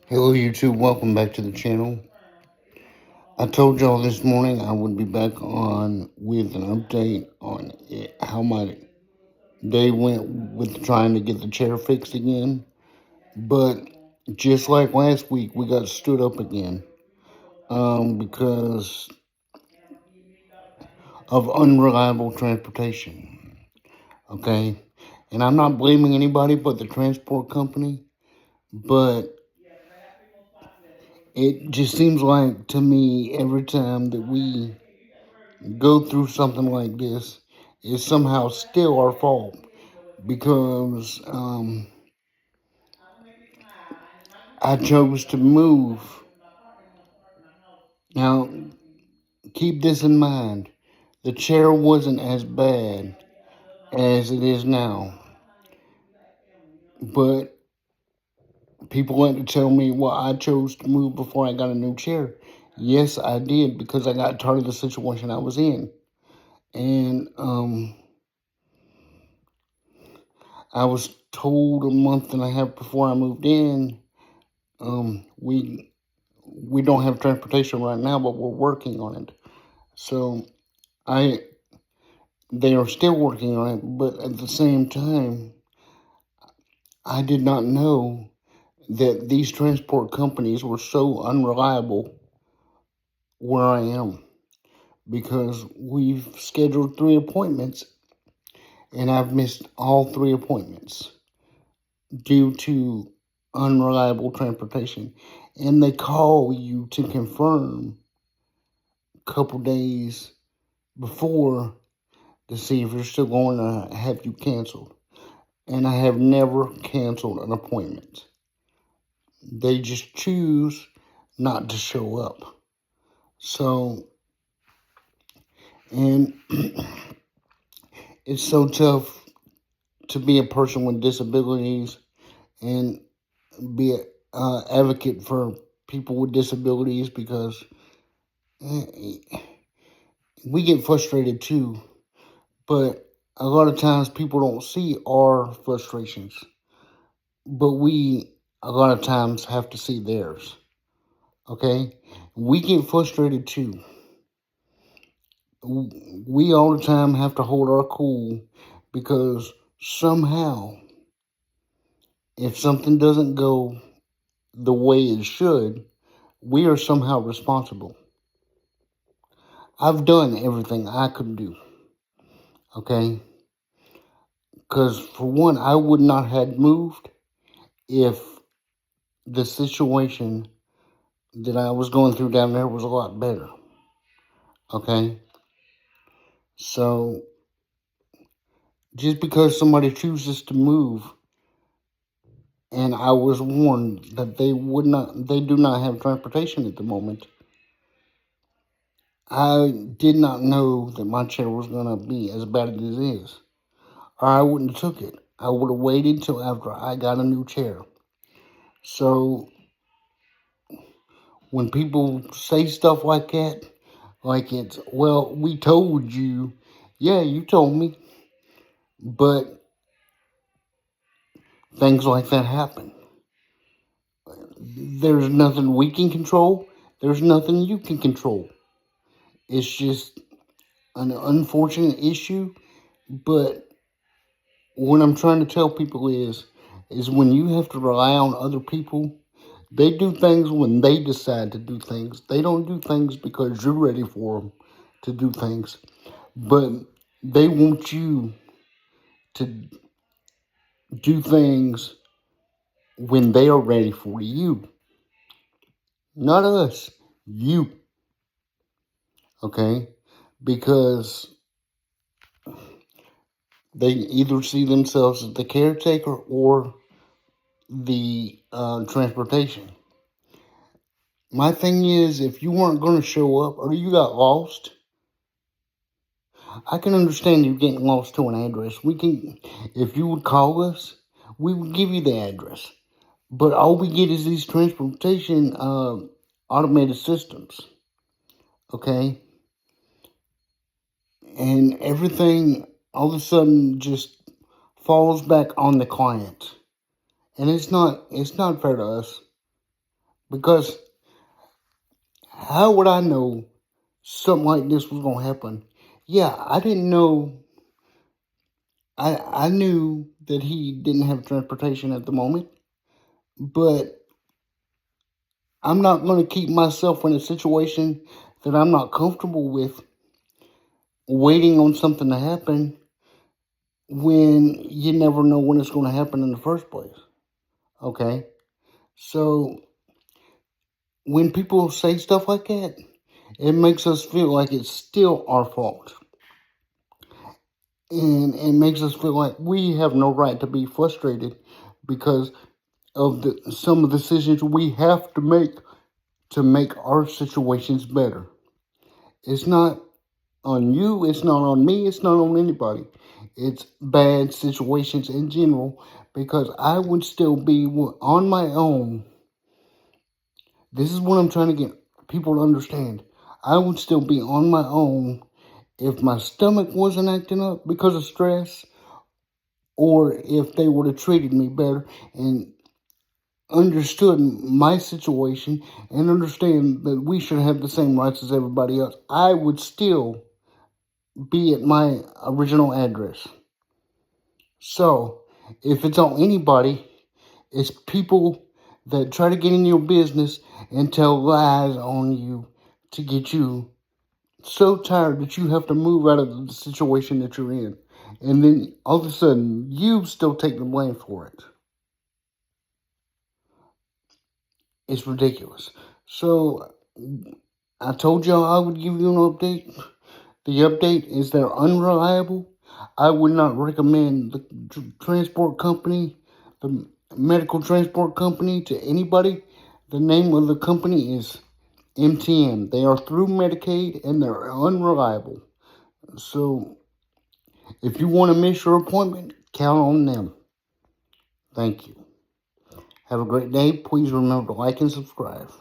Hello YouTube, welcome back to the channel. I told y'all this morning I would be back on with an update on how my day went with trying to get the chair fixed again. But just like last week, we got stood up again because of unreliable transportation. Okay? And I'm not blaming anybody but the transport company, but it just seems like to me every time that we go through something like this is somehow still our fault because I chose to move. Now, keep this in mind. The chair wasn't as bad as it is now. But people like to tell me, well, I chose to move before I got a new chair. Yes, I did because I got tired of the situation I was in. And I was told a month and a half before I moved in, we don't have transportation right now, but we're working on it. So they are still working on it, but at the same time, I did not know that these transport companies were so unreliable where I am because we've scheduled 3 appointments and I've missed all 3 appointments due to unreliable transportation. And they call you to confirm a couple days before to see if you're still going to have you canceled. And I have never canceled an appointment. They just choose not to show up. So, and it's so tough to be a person with disabilities and be an advocate for people with disabilities because we get frustrated too. But a lot of times people don't see our frustrations, but we a lot of times have to see theirs. Okay? We get frustrated too. We all the time have to hold our cool because somehow, if something doesn't go the way it should, we are somehow responsible. I've done everything I could do. Okay? Because for one, I would not have moved if the situation that I was going through down there was a lot better. Okay? So, just because somebody chooses to move, and I was warned that they do not have transportation at the moment. I did not know that my chair was going to be as bad as it is, or I wouldn't have took it. I would have waited till after I got a new chair. So, when people say stuff like that, like it's, well, we told you, yeah, you told me, but things like that happen. There's nothing we can control. There's nothing you can control. It's just an unfortunate issue, but what I'm trying to tell people is when you have to rely on other people, they do things when they decide to do things. They don't do things because you're ready for them to do things, but they want you to do things when they are ready for you. Not us, you. Okay? Because they either see themselves as the caretaker or the transportation. My thing is, if you weren't going to show up or you got lost, I can understand you getting lost to an address. If you would call us, we would give you the address. But all we get is these transportation automated systems. Okay? And everything all of a sudden just falls back on the client. And it's not fair to us. Because how would I know something like this was going to happen? Yeah, I didn't know. I knew that he didn't have transportation at the moment, but I'm not going to keep myself in a situation that I'm not comfortable with, waiting on something to happen when you never know when it's going to happen in the first place. Okay? So when people say stuff like that, it makes us feel like it's still our fault. And it makes us feel like we have no right to be frustrated because of some of the decisions we have to make our situations better. It's not on you, it's not on me, it's not on anybody. It's bad situations in general because I would still be on my own. This is what I'm trying to get people to understand. I would still be on my own if my stomach wasn't acting up because of stress, or if they would have treated me better and understood my situation and understand that we should have the same rights as everybody else. I would still be at my original address. So, if it's on anybody, it's people that try to get in your business and tell lies on you to get you so tired that you have to move out of the situation that you're in. And then all of a sudden, you still take the blame for it. It's ridiculous. So, I told y'all I would give you an update. The update is they're unreliable. I would not recommend the transport company, the medical transport company, to anybody. The name of the company is MTM. They are through Medicaid and they're unreliable. So if you want to miss your appointment, count on them. Thank you. Have a great day. Please remember to like and subscribe.